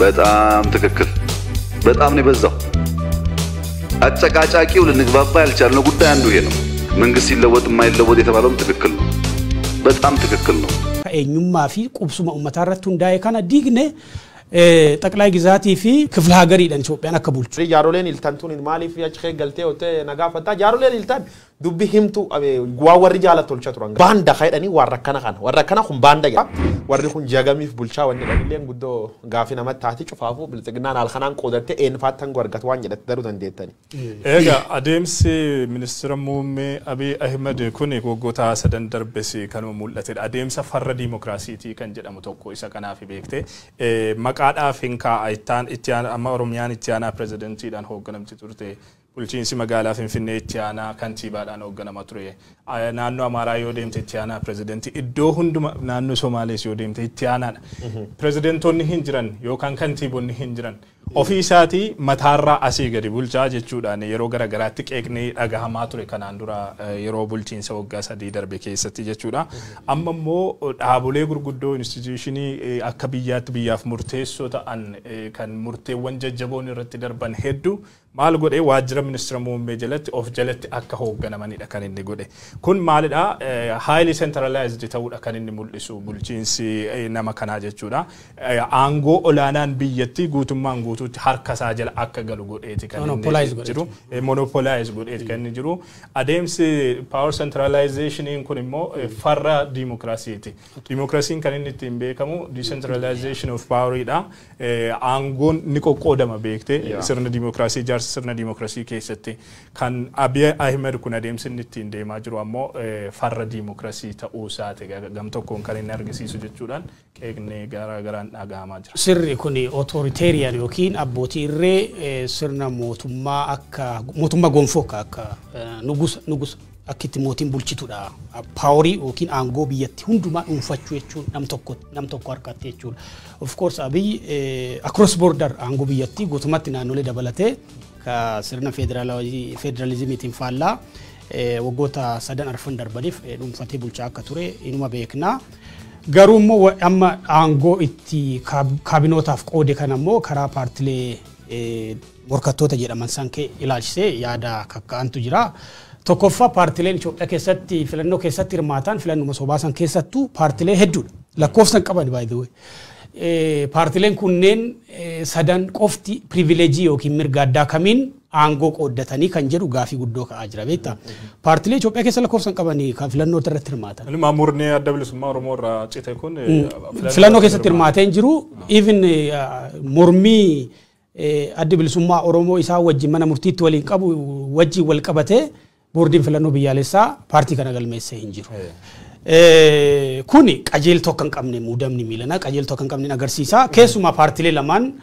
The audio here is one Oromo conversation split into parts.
በጣም ትክክል በጣም ነው በዛው አጨቃጫቂው ለንግባባ ያልቻልነው ጉዳይ አንዱ ይሄ ነው መንግስት ሲለወጥ የማይለወጥ የተባለውም ትክክል ነው በጣም ትክክል ነው ከእኙማ ፊ ቁብሱማ ኡመታረቱ እንዳይ ካና ዲግኔ ጠቅላይ ግዛቲ ፊ ክፍለ ሀገር ይደን ኢትዮጵያን አከቡልቹ ያሮሌን ኢልታንቱን ማሊፍ ያጭኸ ገልቴ ወተ ነጋፈታ ያሮሌን ኢልታን ዱቢ ሂምቱ ጓወር ጃላ ተልቻቱራን ባንዳ ኸይዳኒ ወራከና ኹም ባንዳ ያ ወርኹን ጃጋሚፍ ቡልቻ ወንደለን ጉዶ ጋፊና መታቲ ጩፋፉ ብልጽግናን አልኸናን ቆደተ ኤንፋተን ጎርጋት ዋንጀለት ደሩ ተንዴተኒ ኤጋ አዴምሲ ሚኒስትር ሙሜ አቢይ አህመድ ኩኒ ጎጎታ ሰደን ደርበሲ ከኖ ሙለተ አዴምሳ ፈረ ዲሞክራሲቲ ከንጀዳሙ ቶኮ ኢሳ ከናፊ ቤክቴ መቃዳ ፊንካ አይታን ኢቲያን አማ ኦሮሚያን ኢቲያና ፕሬዚደንት ዳን ሆገነምቲ ቱርቴ bulchiinsi magaalaa Finfinnee Itiyaanaa kantiibaadhaan hoogganama ture naannoo Amaaraa yoo deemte Itiyaanaa pirezidentii iddoo hunduma naannoo Somaalees yoo deemte Itiyaanaadha pirezidentoonni hin jiran yookaan kantiibonni hin jiran ofii isaatii mataarraa asii gadi bulchaa jechuudhaan yeroo garagaraatti qeeqnee dhagahamaa ture kanaan dura yeroo bulchiinsa waggaa 3 darbe keessatti jechuudha amma immoo dhaabolee gurguddoo instituushinii akka biyyaatti biyyaaf murteessoo ta'an kan murteewwan jajjaboon irratti darban hedduu maal godhe waajjira ministeera muummee jalatti of jalatti akka hoogganamanidha kan inni godhe kun maalidha highly centralized ta'uudha kan inni mul'isu bulchiinsi nama kanaa jechuudha aangoo olaanaan biyyatti guutummaan guutuutti harka isaa jala akka galu godheeti kan inni jiru monopolize godheeti kan inni jiru adeemsi power centralization kun immoo farra dimokiraasiiti dimokiraasiin kan inni ittiin beekamu decentralization of power'idha aangoon ni qoqqoodama beekte sirna dimokiraasii sirna dimokiraasii keessatti kan Abiyyii Ahmed kun adeemsi inni ittiin deemaa jiru ammoo farra dimokiraasii ta'uu isaati gam tokkoon kan inni argisiisu jechuudhaan qeeqnee garaagaraan dhagahamaa jira. Sirni kun authoritarian yookiin abbootii irree sirna mootummaa akka mootummaa gonfoo akka nugusa akkitti mootiin bulchitudha. Paaworii yookiin aangoo biyyatti hundumaa dhuunfachuu jechuun nam tokko harkatti jechuudha. Of course Abiyyii across border aangoo biyyatti guutummaatti naannolee dabalatee ka sirna federalizimiitiin faallaa waggoota 3 arfan darbaniif dhuunfatee bulchaa akka ture inuma beekna. Garuu immoo amma aangoo itti kaabinootaaf qoode kan ammoo karaa paartilee morkattoota jedhaman san ilaalchisee yaada kakka'antu jira. Tokkoffaa paartileen Itoophiyaa keessatti filannoo keessatti hirmaatan filannoo sobaasan keessattuu paartilee hedduudha. Lakkoofsan qaban by the way. Paartileen kunneen sadan qofti privileejii yookiin mirga addaa kamiin aangoo qooddatanii kan jedhu gaafii guddoo ka'aa jira beektaa. Paartilee Itoophiyaa keessa lakkoofsan qabanii kan filannoo irratti hirmaatan. Inni maamurni adda bilisummaa Oromoo irraa cite kun filannoo keessatti hirmaatee hin jiru. Even mormii adda bilisummaa Oromoo isaa wajjin mana murtiitti waliin qabu wajjin wal qabatee boordiin filannoo biyyaalessaa paartii kana galmeessee hin jiru. Kuni qajeeltoo kan qabne muudamni miilana qajeeltoo kan qabne agarsiisa. Keessumaa paartilee lamaan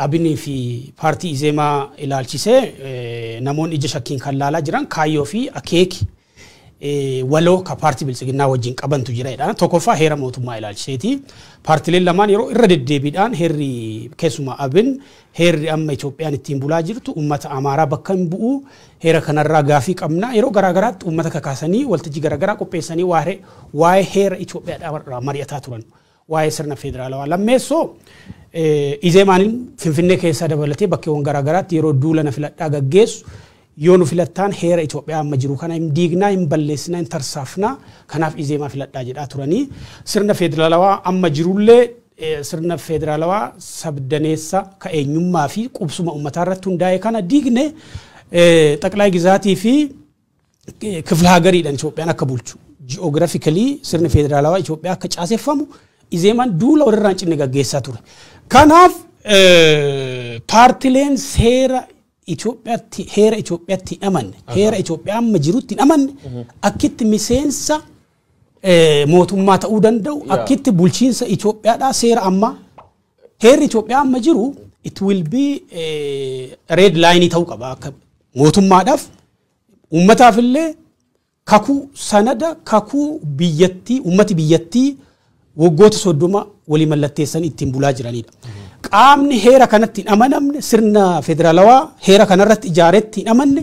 Abiyyii fi paartii Izeemaa ilaalchisee namoonni ija shakkiin kan laalaa jiran kaayyoo fi akeeki waloo ka paartii bilisiginnaa wajjin qabantu jira jedha. Tokkoffaa heera mootummaa ilaalchiseeti. Paartileen lamaan yeroo irra deddeebiidhaan heerri keessumaa Abiyyii heerri amma Itoophiyaan ittiin bulaa jirtu uummata Amaaraa bakka hin bu'u heera kanarraa gaafii qabna yeroo garaagaraatti uummata kakaasanii waltajjii garaagaraa qopheessanii waa'ee heera Itoophiyaadhaa mari'ataa turan waa'ee sirna federaalawaa lammeessoo Izeemaan Finfinnee keessaa dabalatee bakkeewwan garaagaraatti yeroo duulana filadhaa gaggeessu yoo nu filattaan heera Itoophiyaa amma jiru kana hin diignaa hin balleessinaa hin tarsaafnaa kanaaf Izeemaa filadhaa jedhaa turanii sirna federaalawaa amma jirullee sirna federaalawaa sabdaneessa ka eenyummaa fi qubsuma ummataarratti hundaa'e kana diigne ጠቅላይ ግዛቲ ፊ ክፍለ ሀገር ይደን ኢትዮጵያን አከቡልቹ ጂኦግራፊካሊ ስርነ ፌደራላዋ ኢትዮጵያ ከጫሴፈሙ ኢዜማን ዱላ ወደራን ጭነጋ ገሳ ቱረ ካናፍ ፓርቲሌን ሴራ ኢትዮጵያቲ አማን ሄራ ኢትዮጵያ መጅሩት አማን አክት ሚሴንሳ ሞቱማ ተኡ ደንደው አክት ቡልቺንሳ ኢትዮጵያዳ ሴራ አማ ሄር ኢትዮጵያ መጅሩ it will be a red line ተውቀባ ሞቱማዳፍ ኡመታፍለ ካኩ ሰነዳ ካኩ ቢየቲ ኡመቲ ቢየቲ ወጎት ሶዶማ ወሊ መለቴሰን ኢቲን ቡላ ጅራኒዳ ቃምኒ ሄራ ከነቲ አመነምነ ስርና ፌደራላዋ ሄራ ከነረት ኢጃረት አመነ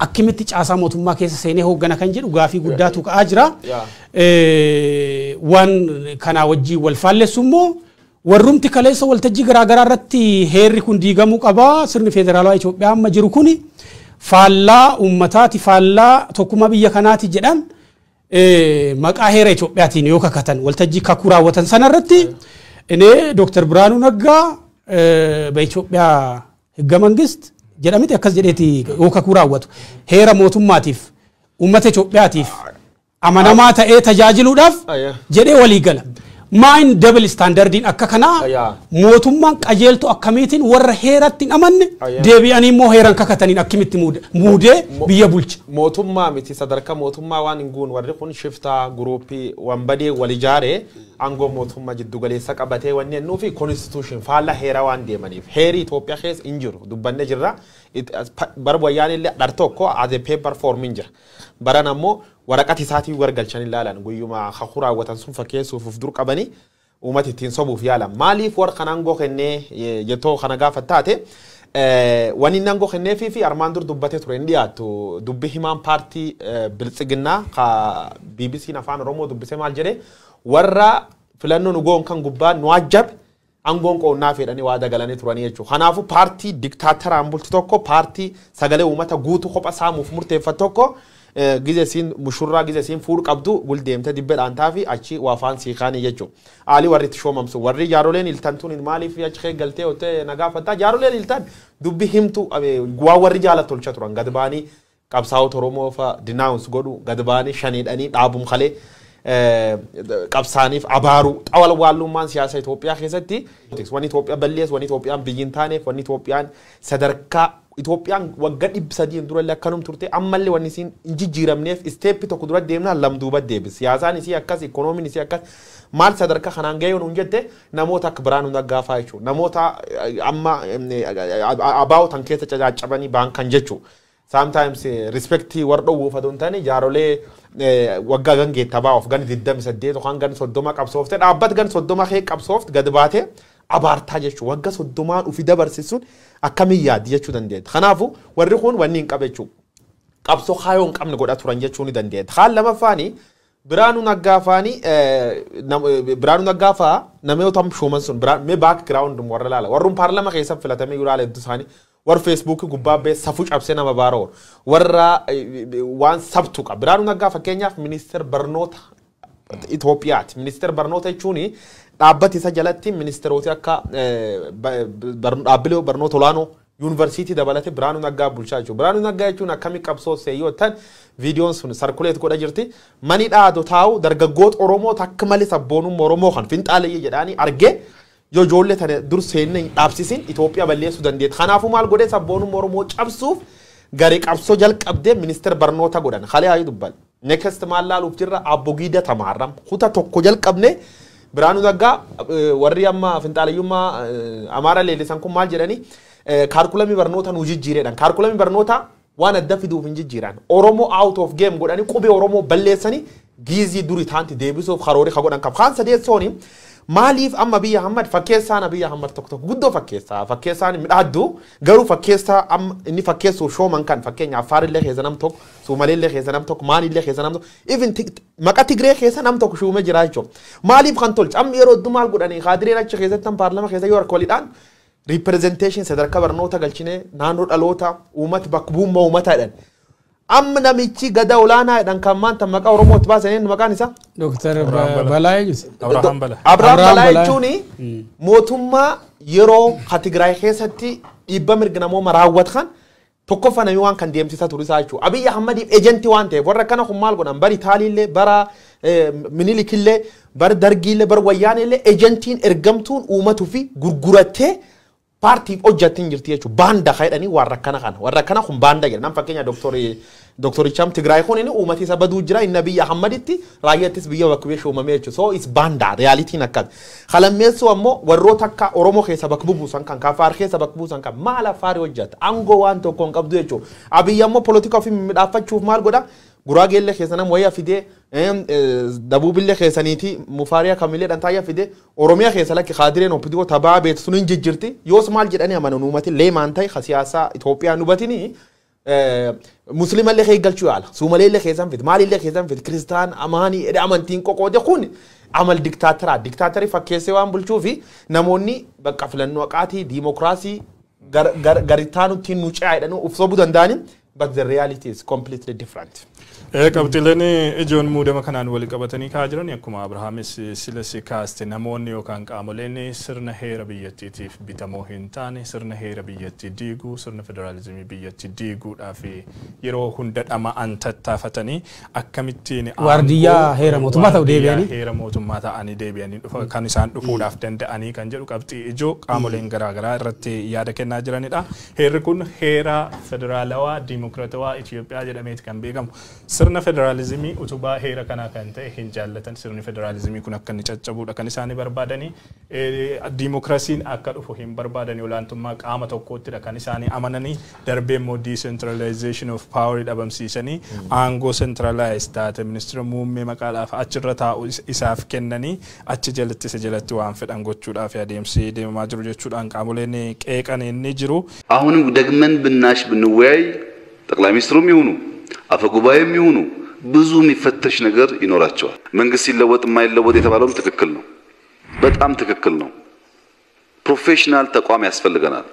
አክሚት ጫሳ ሞቱማ ከሰ ሰኔ ሆገና ከንጀዱ ጋፊ ጉዳቱ ከአጅራ ዋን ከና ወጂ ወልፋለሱሞ warrumti kaleessa waltajjii garaagaraa irratti heerri kun diigamuu qaba sirni federaalawaa Itoophiyaa amma jiru kuni faallaa ummataati faallaa tokkummaa biyya kanaati jedhan maqaa heera Itoophiyaatiin yoo kakatan waltajjii kakuu raawwatan sanarratti inni Dr. Biraanuu Naggaa በኢትዮጵያ ህገ መንግስት jedhamite akkas jedheeti yoo kakuu raawwatu heera mootummaatiif ummata Itoophiyaatiif amanamaa ta'ee tajaajiluudhaaf jedhee walii gala. Maayin double standardiin akka kana mootummaan qajeeltu akkamiitiin warra heeratti hin amanne deebi'anii immoo heeran kakataniin akkamitti muudee biyya bulcha. Mootummaa miti sadarkaa mootummaa waan hin guun warri kun shiftaa guruupii wanbadee wal ijaaree aangoo mootummaa jiddu galeessa qabatee wanni ennuu fi constitution faalla heera waan deemaniif heeri Itoophiyaa keessa hin jiru dubbanne jirra bara wayyaan illee dhar tokko as a paper form hin jira baran ammoo waraqati isaatii wargalchan ilaalan guyyuma kakuu raawwatan sun fakkeessuuf of dur qabanii uummata ittiin sobuuf yaalan maaliif warra kan aangoo kennee jettoo kana gaafa taate wani aangoo kennee fi armaan dur dubbatee ture hin dhiyaattu dubbi himaan paartii biltsiginnaa ka BBC afaan Oromoo dubbisee maal jedhee warra filannoon ugoon kan gubbaa nu ajjab angoon qoonnaa fedhanii waa dagalanii turanii jechuudha. Kanaafuu paartii diktaataraan bulti tokko paartii sagalee uummata guutuu kopha saamuuf murteeffatu tokko gizesiin mushurraa gizesiin fuudhu qabdu guldeemte dibbeedhaan taafi achi waafaan siikaanii jechuudha. Aalii warri itti shoomamsu warri jaaroleen iltantuun maaliif achi galtee ootee nagaafattaa jaaroleen iltan dubbi himtu guwaa warri jaalatu tolcha turan gad baanii qabsaa'ota Oromoo fa dinaawus godhu gad baanii shaniidhanii dhaabum kalee qabsaaniif abaaru xawal waalummaan siyaasa Itoophiyaa keessatti wani Itoophiyaa ballees wani Itoophiyaan biyyin taaneef wani Itoophiyaan sadarkaa Itoophiyaan wagga 300 dura akkanum turte ammallee wani isin injijjiiramneef step tokko dura deemna lamduuba deebis siyaasaan isii akkas ikoonomiin isii akkas maal sadarkaa kanaan ga'ee nu jette namoota akka Biraanuu Naggaa fa'aa jechuudha namoota amma abaawutan keessa caccabanii baankan jechuudha. Sometimes respect wardo wufa don tani jaarolee waggaa gangeetta baa'uuf gan 28 yookaan gan 30 qabsoofte dhaabbat gan 30 kee qabsoofte gad baate abaartaa jechuudha wagga 30 ufi dabarsisuun akkamiin yaaddi jechuu dandeetta. Kanaafuu warri kun wanni hin qabeechuu qabsoo kaayoo hin qabne godha turan jechuu ni dandeetta. Haan lamaffaanii Biraanuu Naggaa faanii Biraanuu Naggaa fa'aa namoota shooman sun mee background warra laala warrun paarlama keessa filatamee yoo laala hedduu isaanii warra Facebook gubbaa bee safuu cabsee nama baaroo warra waan sabtu qaba. Biraanuu Naggaa fakkeenyaaf ministeer barnoota Itoophiyaati. Ministeer barnoota jechuun dhaabbati isa jalatti ministeerota akka dhaabbilee barnoota olaanoo yuunivarsiitii dabalatee Biraanuu Naggaa bulchaa jechuudha. Biraanuu Naggaa jechuun akkamii qabsoo seeyyoo tan viidiyoon sun sarkuleet godha jirti. Mani dhaadoo taa'u dargaggoota Oromoo takka malee sabboonummaa Oromoo kan finxaalee jedhanii argee yoo ijoollee tana dur seenne dhaabsisin Itoophiyaa balleessuu dandeetta. Kanaafuu maal godhee sabboonummaa Oromoo cabsuuf garee qabsoo jalqabdee ministeer barnoota godhan. Halee haayii dubbal. Next maal laaluuf jirra abbogiida tamaaram. Kuta tokko jalqabne Biraanuu Naggaa warri amma finxaaleeyyummaa Amaara leellisan kun maal jedhanii kaarkulamii barnoota nu jijjiireedhaan. Kaarkulamii barnoota waan adda fiduuf hin jijjiiran. Oromoo out of game godhanii qubee Oromoo balleessanii giizii duri taanti deebisuuf karoora ka godhan qaba. Kaan sadeessooni maaliif amma Abiyyii Ahmad fakkeessaan Abiyyii Ahmad tokko guddoo fakkeessaan midhaaddu garuu fakkeessaa amma inni fakkeessuuf shooman kan fakkeenya Affaarillee keessa nam tokko Suumaleellee keessa nam tokko Maanillee keessa nam tokko even maqaa Tigree keessa nam tokko shuumee jira jechuudha. Maaliif kan tolche amma yeroo hedduu maal godhanii kaadireen achi keessatti paarlama keessa yoo harka waliidhaan representation sadarkaa barnoota galchine naannoo dhaloota uummata bakka bu'ummaa uummataa jedhan. Amma namichi gada olaanaa jedhan kan maanta maqaa Oromootti baasanii maqaan isaa Dr. Balaay Abraham Balaay jechuun mootummaa yeroo Tigraay keessatti dhiibba mirga namooma raawwatan tokkoffaa namni waan kan deemsisaa ture isaa jechuudha. Abiyyii Ahmadiif ejentii waan ta'eef warra kana kun maal godhan bari Taaliillee bara Minilikillee bara Dargiillee bara Wayyaanillee ejentiin ergamtuun uummatuu fi gurgurattee paartiif hojjettiin jirti jechuudha. Baanda jedhanii warra kana kun baanda jedha. Nam fakkeenya Dr. Tigraay kun inni uummati isa baduu jira inni Abiyyii Ahmaditti raayyaattis biyya bakka bu'ee shoomamee jechuudha. So is baanda realitiin akkas. Halammeessuu ammoo warroota akka Oromoo keessa bakka buusan kan Afaar keessa bakka buusan kan maal Afaarii hojjeta aangoo waan tokko hin qabdu jechuudha. Abiyyi ammoo politika ofii midhaafachuuf maal godha? Guraageellee keessa nam wayyaa fidee Dabuubillee keessaniiti Mufaariyaa Kamillee dhantaayyaa fidee Oromiyaa keessa lakki Kaadireen Oppidoo tabaa beetu sun hin jijjirti yoos maal jedhanii amanan uummati leemaan ta'e siyaasaa Itoophiyaa nubatini Muslimallee keessa galchuu yaala Suumaleellee keessan fide Maalillee keessan fide Kiristaan Amaanii amantiin qoqoode kun amal diktaatari fakkeessee waan bulchuu fi namoonni bakka filannoo qaatii diimokiraasii garitaanutti nu ce'aadhaan uf sobuu danda'anii but the reality is completely different. Qabxileen ijoon muudama kanaan wal qabatanii kaa jiran akkuma Abrahaamis silas kaaste namoonni yookaan qaamoleen sirna heera biyyattiitiif bitamoo hin taane sirna heera biyyattii diiguu sirna federaalizimii biyyattii diiguudhaaf yeroo hunda dhama'an tattaafatanii akkamittiin waardiyyaa heera mootummaa ta'uu deebi'anii heera mootummaa ta'anii deebi'anii kan isaan dhufuudhaaf danda'anii kan jedhu qabxii ijoo qaamoleen garaagaraa irratti yaada kennaa jiranidha. Heerri kun heera federaalawaa diimokiraatawaa Itoophiyaa jedhameeti kan beekamu. Sirna federalizimii utubaa heera kanaa kan ta'e hin jaallatan sirni federalizimii kun akka inni caccabuudha kan isaanii barbaadanii diimokiraasiin akka dhufu hin barbaadanii olaantummaa qaama tokkoottidha kan isaanii amananii darbee immoo decentralization of power dhabamsiisanii aangoo centralized taate ministeera muummee maqaadhaaf achirra taa'u isaaf kennanii achi jalatti waan fedhan gochuudhaaf adeemsi deemaa jiru jechuudhaan qaamoleen qeeqan inni jiru. አሁንም ደግመን ብናሽ ብንወያይ ጠቅላይ ሚኒስትሩም ይሁኑ አፈ ጉባኤም ይሁኑ ብዙ የሚፈተሽ ነገር ይኖራቸዋል። መንግስት ሲለወጥ የማይለወጥ የተባለውም ትክክል ነው፣ በጣም ትክክል ነው። ፕሮፌሽናል ተቋም ያስፈልገናል።